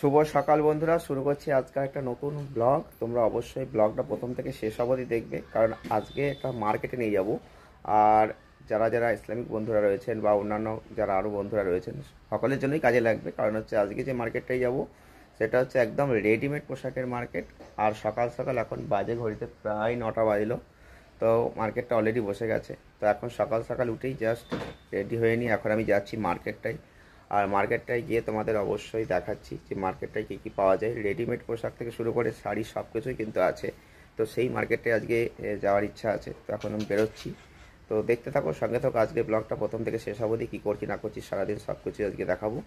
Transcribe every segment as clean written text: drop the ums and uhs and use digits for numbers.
শুভ সকাল বন্ধুরা, শুরু করছি আজকের একটা নতুন ব্লগ। তোমরা অবশ্যই ব্লগটা প্রথম থেকে শেষ অবধি দেখবে, কারণ আজকে একটা মার্কেটে নিয়ে যাব। আর যারা যারা ইসলামিক বন্ধুরা রয়েছেন বা অন্যান্য যারা আরও বন্ধুরা রয়েছেন, সকলের জন্যই কাজে লাগবে। কারণ হচ্ছে আজকে যে মার্কেটটাই যাব সেটা হচ্ছে একদম রেডিমেড পোশাকের মার্কেট। আর সকাল সকাল এখন বাজে ঘড়িতে প্রায় 9টা বাজলো, তো মার্কেটটা অলরেডি বসে গেছে। তো এখন সকাল সকাল উঠেই জাস্ট রেডি হয়ে নিই, এখন আমি যাচ্ছি মার্কেটটায়। আর মার্কেটটায় গিয়ে তোমাদের অবশ্যই দেখাচ্ছি যে মার্কেটটায় কী কী পাওয়া যায়। রেডিমেড পোশাক থেকে শুরু করে শাড়ি সব কিছুই কিন্তু আছে। তো সেই মার্কেটে আজকে যাওয়ার ইচ্ছা আছে, তো এখন আমি বেরোচ্ছি। তো দেখতে থাকো, সঙ্গে থাকো। আজকে ব্লগটা প্রথম থেকে শেষ অবধি কী করছি না করছি সারাদিন সব কিছু আজকে দেখাবো,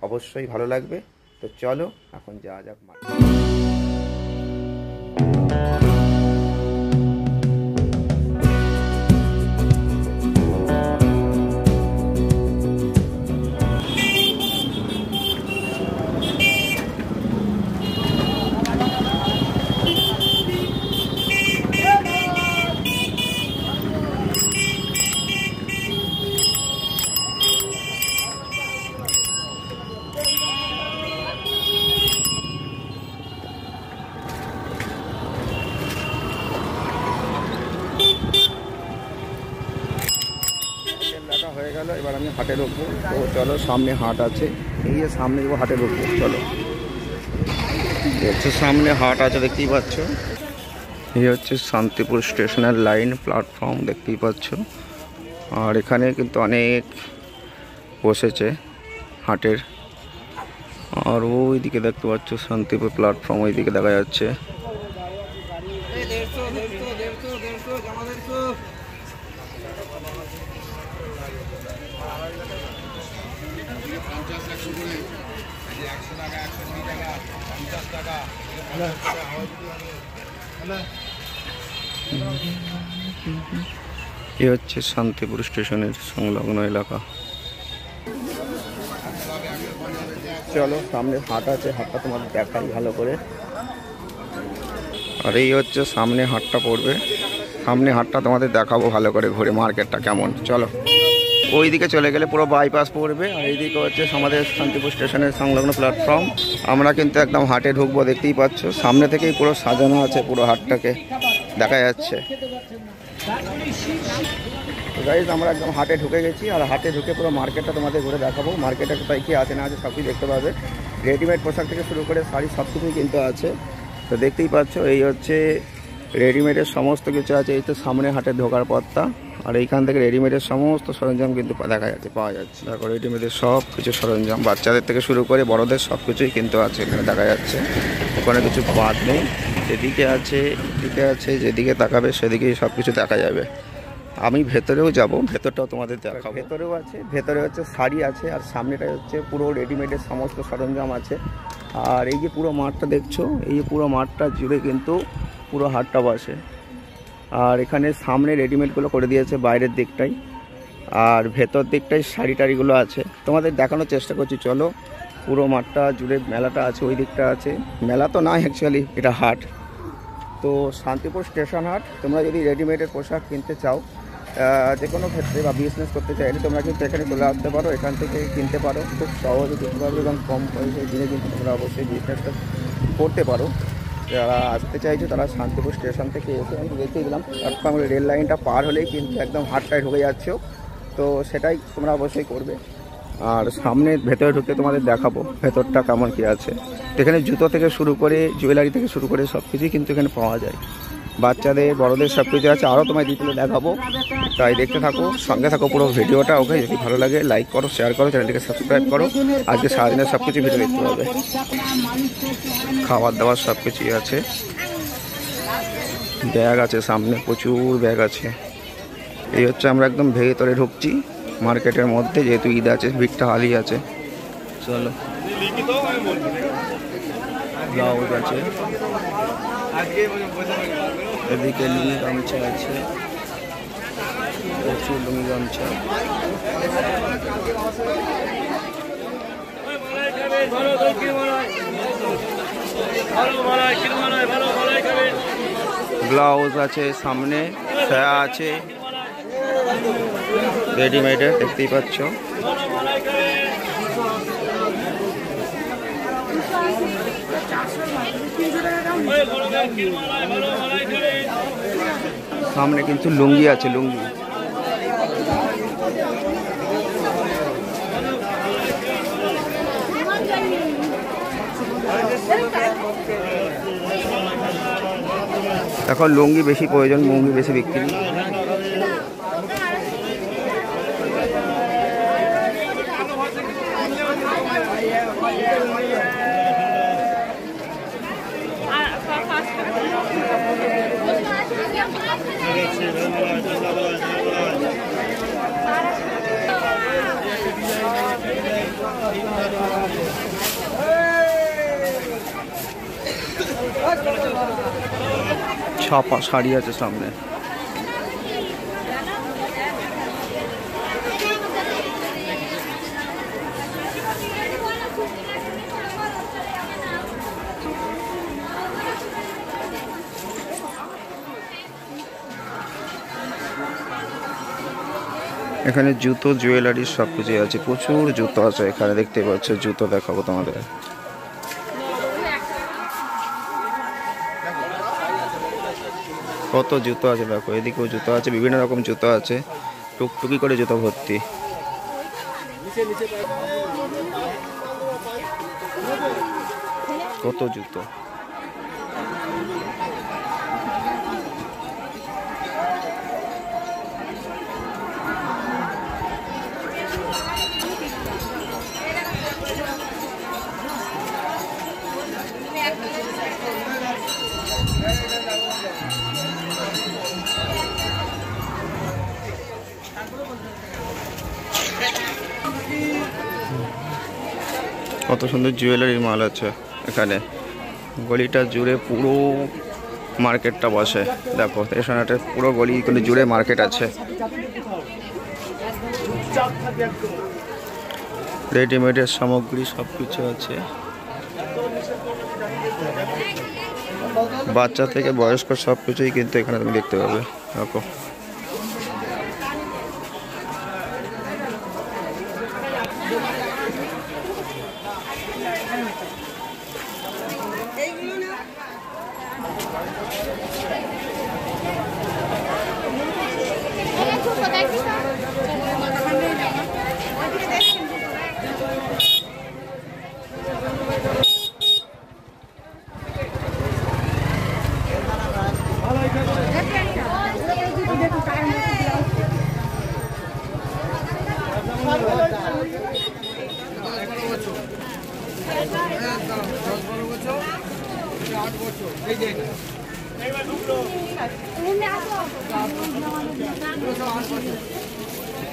অবশ্যই ভালো লাগবে। তো চলো এখন যাওয়া যাক মার্কেট। হয়ে গেল, এবার আমি হাটে ঢুকবো। তো চলো, সামনে হাট আছে, এই যে সামনে যাবো, হাটে ঢুকবো। চলো, হচ্ছে সামনে হাট আছে, দেখতেই পাচ্ছ। এই হচ্ছে শান্তিপুর স্টেশনের লাইন প্ল্যাটফর্ম, দেখতেই পাচ্ছ। আর এখানে কিন্তু অনেক বসেছে হাটের। আর ওই দিকে দেখতে পাচ্ছ শান্তিপুর প্ল্যাটফর্ম, ওই দিকে দেখা যাচ্ছে। এই হচ্ছে শান্তিপুর স্টেশনের সংলগ্ন এলাকা। চলো, সামনে হাট আছে, হাটটা তোমাদের দেখাই ভালো করে। আর এই হচ্ছে সামনে হাটটা পড়বে, সামনে হাটটা তোমাদের দেখাবো ভালো করে ঘুরে মার্কেটটা কেমন। চলো, ওই দিকে চলে গেলে পুরো বাইপাস পড়বে, আর এইদিকে হচ্ছে আমাদের শান্তিপুর স্টেশনের সংলগ্ন প্ল্যাটফর্ম। আমরা কিন্তু একদম হাটে ঢুকবো, দেখতেই পাচ্ছ সামনে থেকেই পুরো সাজানো আছে, পুরো হাটটাকে দেখা যাচ্ছে। গাইজ, আমরা একদম হাটে ঢুকে গেছি, আর হাটে ঢুকে পুরো মার্কেটটা তোমাদের ঘুরে দেখাবো। মার্কেটে কোথায় কী আছে না আছে সব কিছু দেখতে পাবে। রেডিমেড পোশাক থেকে শুরু করে শাড়ি সব কিছুই কিন্তু আছে। তো দেখতেই পাচ্ছ, এই হচ্ছে রেডিমেডের সমস্ত কিছু আছে। এই তো সামনে হাটে ঢোকার পথটা, আর এইখান থেকে রেডিমেডের সমস্ত সরঞ্জাম কিন্তু দেখা যাচ্ছে, পাওয়া যাচ্ছে। দেখো, রেডিমেডের সব কিছু সরঞ্জাম, বাচ্চাদের থেকে শুরু করে বড়দের সব কিছুই কিন্তু আছে এখানে দেখা যাচ্ছে। ওখানে কিছু বাদ নেই, যেদিকে আছে এদিকে আছে, যেদিকে তাকাবে সেদিকেই সব কিছু দেখা যাবে। আমি ভেতরেও যাব, ভেতরটাও তোমাদের দেখাবো। ভেতরেও আছে, ভেতরে হচ্ছে শাড়ি আছে, আর সামনেটায় হচ্ছে পুরো রেডিমেডের সমস্ত সরঞ্জাম আছে। আর এই যে পুরো মাঠটা দেখছো, এই যে পুরো মাঠটা জুড়ে কিন্তু পুরো হাটটা বসে। আর এখানে সামনে রেডিমেডগুলো করে দিয়েছে বাইরের দিকটাই, আর ভেতর দিকটাই শাড়ি টাড়িগুলো আছে। তোমাদের দেখানোর চেষ্টা করছি। চলো, পুরো মাঠটা জুড়ে মেলাটা আছে, ওই দিকটা আছে। মেলা তো না, অ্যাকচুয়ালি এটা হাট। তো শান্তিপুর স্টেশন হাট। তোমরা যদি রেডিমেডের পোশাক কিনতে চাও যে কোনো ক্ষেত্রে, বা বিজনেস করতে চাইলে তোমরা কিন্তু এখানে চলে আসতে পারো, এখান থেকে কিনতে পারো, খুব সহজে কিনতে পারো এবং কম পয়সায় কিনে কিন্তু তোমরা অবশ্যই বিজনেসটা করতে পারো। যারা আসতে চাইছো তারা শান্তিপুর স্টেশন থেকে এসে, আমি দেখিয়ে দিলাম প্ল্যাটফর্ম রেল লাইনটা পার হলেই কিন্তু একদম হাটটায় ঢুকে যাচ্ছ। তো সেটাই তোমরা অবশ্যই করবে। আর সামনে ভেতরে ঢুকে তোমাদের দেখাবো ভেতরটা কেমন কী আছে। এখানে জুতো থেকে শুরু করে জুয়েলারি থেকে শুরু করে সব কিছুই কিন্তু এখানে পাওয়া যায়। বাচ্চাদের বড়দের সব কিছু আছে, আরও তোমায় ডিটেলে দেখাবো। তাই দেখতে থাকো, সঙ্গে থাকো পুরো ভিডিওটা। ওকে, যদি ভালো লাগে লাইক করো, শেয়ার করো, চ্যানেলটিকে সাবস্ক্রাইব করো। আজকে সারাদিনের সব কিছু ভিডিও দেখতে পাবে। খাবার দাবার সব কিছুই আছে, ব্যাগ আছে সামনে, প্রচুর ব্যাগ আছে। এই হচ্ছে আমরা একদম ভেতরে ঢুকছি মার্কেটের মধ্যে, যেহেতু ঈদ আছে, ভিড়টা হালি আছে। চলো, ব্লাউজ আছে, এদিকে লুঙ্গি গামছা আছে, প্রচুর লুঙ্গি গামছা। ব্লাউজ আছে সামনে, ছায়া আছে রেডিমেডের, দেখতেই পাচ্ছ। সামনে কিন্তু লুঙ্গি আছে, লুঙ্গি। এখন লুঙ্গি বেশি প্রয়োজন, লুঙ্গি বেশি বিক্রি। ছাপা শাড়ি আছে সামনে। এখানে জুতো, জুয়েলারি সব কিছু আছে, প্রচুর জুতো আছে এখানে, দেখতে পাচ্ছ। জুতো দেখাবো তোমাদের। কত জুতো আছে দেখো, এদিকেও জুতো আছে, বিভিন্ন রকম জুতো আছে, টুকটুকি করে জুতো ভর্তি। কত জুতো। কত সুন্দর জুয়েলারির মাল আছে এখানে। গলিটা জুড়ে পুরো মার্কেটটা বসে। দেখো স্টেশনহাটের পুরো গলি জুড়ে মার্কেট আছে। রেডিমেডের সামগ্রী সব কিছু আছে, বাচ্চা থেকে বয়স্ক সব কিছুই কিন্তু এখানে তুমি দেখতে পাবে। দেখো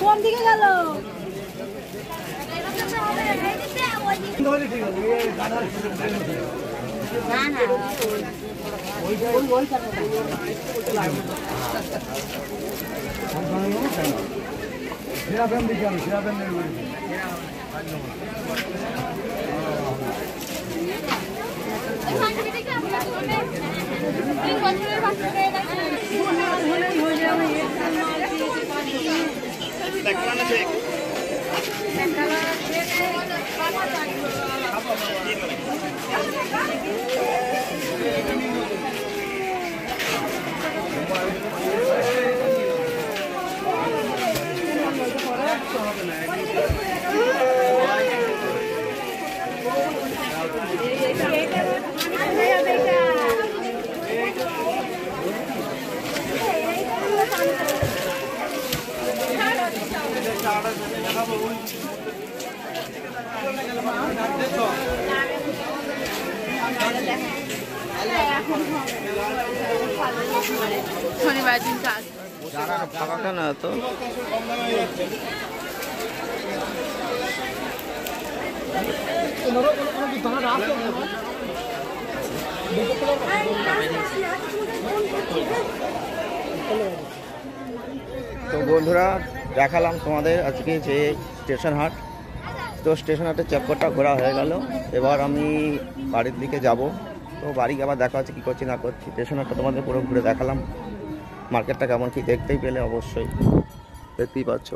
কোন দিকে গেল? শনিবার দিন কাজ ফাঁকা না তো। তো বন্ধুরা দেখালাম তোমাদের আজকে যে স্টেশন হাট। তো স্টেশন হাটের চক্করটা ঘোরা হয়ে গেল, এবার আমি বাড়ির দিকে যাব। তো বাড়ি আবার দেখা হচ্ছে কী করছি না করছি। স্টেশন হাটটা তোমাদের পুরো ঘুরে দেখালাম, মার্কেটটা কেমন কি দেখতেই পেলে অবশ্যই, দেখতেই পাচ্ছ।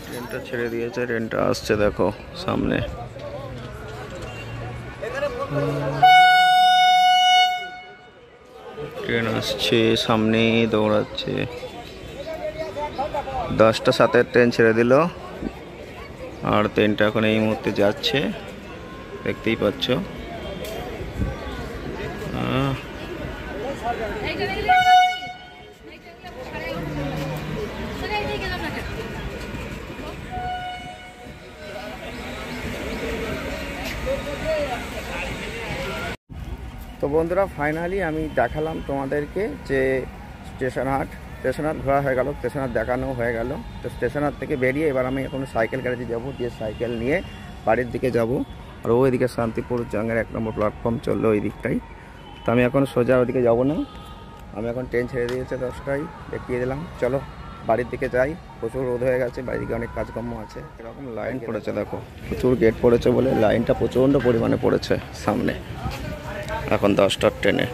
ট্রেনটা ছেড়ে দিয়েছে, ট্রেনটা আসছে দেখো সামনে। ট্রেন আসছে সামনে, দৌড়াচ্ছে। 10টা 7-এর ট্রেন ছেড়ে দিল, আর ট্রেনটা এখন এই মুহূর্তে যাচ্ছে, দেখতেই পাচ্ছ। তো বন্ধুরা, ফাইনালি আমি দেখালাম তোমাদেরকে যে স্টেশন হাট ঘোরা হয়ে গেল, স্টেশন হাট দেখানো হয়ে গেল। তো স্টেশন হাট থেকে বেরিয়ে এবার আমি এখন সাইকেল গ্যারেজে যাবো, দিয়ে সাইকেল নিয়ে বাড়ির দিকে যাব। আর ওইদিকে শান্তিপুর জঙ্গের 1 নম্বর প্ল্যাটফর্ম চললো ওই দিকটাই। তো আমি এখন সোজা ওইদিকে যাবো না, আমি এখন ট্রেন ছেড়ে দিয়েছে 10টায়, দেখিয়ে দিলাম। চলো বাড়ির দিকে যাই, প্রচুর রোদ হয়ে গেছে, বাড়ির দিকে অনেক কাজকর্ম আছে। এরকম লাইন পড়েছে দেখো, প্রচুর গেট পড়েছে বলে লাইনটা প্রচণ্ড পরিমাণে পড়েছে সামনে এখন 10টার ট্রেনে।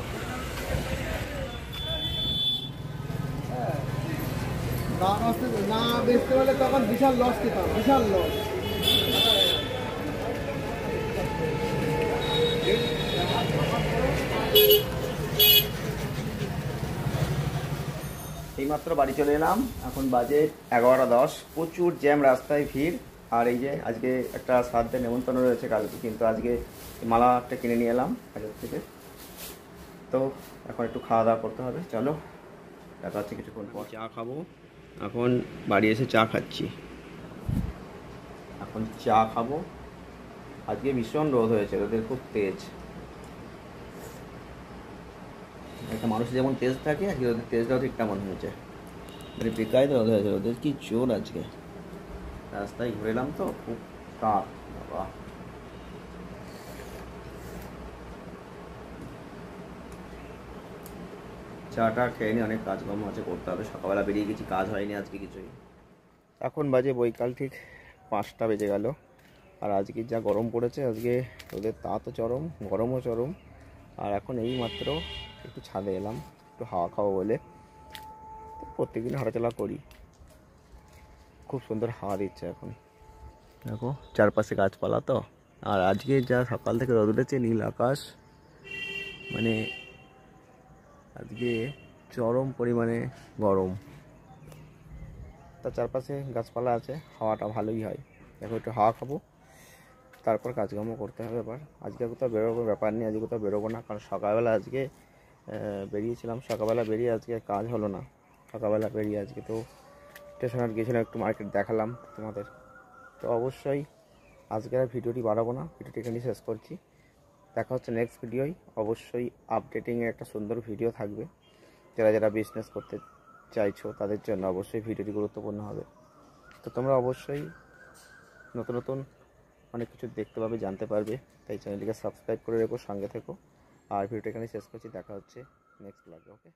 না বেচতে হলে তখন বিশাল লস খেতাম, বিশাল লস। এইমাত্র বাড়ি চলে এলাম, এখন বাজে 11:10। প্রচুর জ্যাম, রাস্তায় ভিড়। আর এই যে আজকে একটা শ্রাদ্ধের নেমন্তন্ন রয়েছে কালকে, কিন্তু আজকে মালাটা কিনে নিয়ে এলাম বাজার থেকে। তো এখন একটু খাওয়া দাওয়া করতে হবে, চলো দেখা হচ্ছে কিছুক্ষণ পর। চা খাবো, এখন বাড়ি এসে চা খাচ্ছি। এখন চা খাবো। আজকে ভীষণ রোদ হয়েছে, রোদের খুব তেজ। একটা মানুষের যেমন তেজ থাকে, আজকে রোদের তেজটাও ঠিক তেমন হয়েছে, মানে বেকায় রোদ হয়েছে। রোদের কি জোর আজকে। রাস্তায় ঘুরে এলাম তো, খুব তাপ বাবা। চাটা খেয়ে নিয়ে অনেক কাজকর্ম আছে, করতে হবে। সকালবেলা বেরিয়ে গেছি, কাজ হয়নি আজকে কিছুই। এখন বাজে বৈকাল ঠিক 5টা বেজে গেল। আর আজকে যা গরম পড়েছে, আজকে রোদের তাপও চরম, গরমও চরম। আর এখন এই মাত্র একটু ছাদে এলাম, একটু হাওয়া খাবো বলে। প্রত্যেকদিন হাঁটাচলা করি, খুব সুন্দর হাওয়া দিচ্ছে এখন। দেখো চারপাশে গাছপালা তো। আর আজকে যা সকাল থেকে রোদ উঠেছে, নীল আকাশ, মানে আজকে চরম পরিমাণে গরম। তার চারপাশে গাছপালা আছে, হাওয়াটা ভালোই হয়। দেখো একটু হাওয়া খাবো, তারপর কাজকর্ম করতে হবে। এবার আজকে কোথাও বেরোবো ব্যাপার নেই, আজকে কোথাও বেরোবো না, কারণ সকালবেলা আজকে বেরিয়েছিলাম। সকালবেলা বেরিয়ে আজকে কাজ হলো না। সকালবেলা বেরিয়ে আজকে তো স্টেশন হাট গিয়েছিলাম, একটু মার্কেট দেখালাম তোমাদের। তো অবশ্যই আজকে আর ভিডিওটি বাড়াবো না, ভিডিওটি এখানেই শেষ করছি। দেখা হচ্ছে নেক্সট ভিডিওয়। অবশ্যই আপডেটিংয়ের একটা সুন্দর ভিডিও থাকবে। যারা বিজনেস করতে চাইছো তাদের জন্য অবশ্যই ভিডিওটি গুরুত্বপূর্ণ হবে। তো তোমরা অবশ্যই নতুন নতুন অনেক কিছু দেখতে পাবে, জানতে পারবে। তাই চ্যানেলটিকে সাবস্ক্রাইব করে রেখো, সঙ্গে থেকো। আর ভিডিওটা এখানে শেষ করছি, দেখা হচ্ছে নেক্সট ব্লগে। ওকে।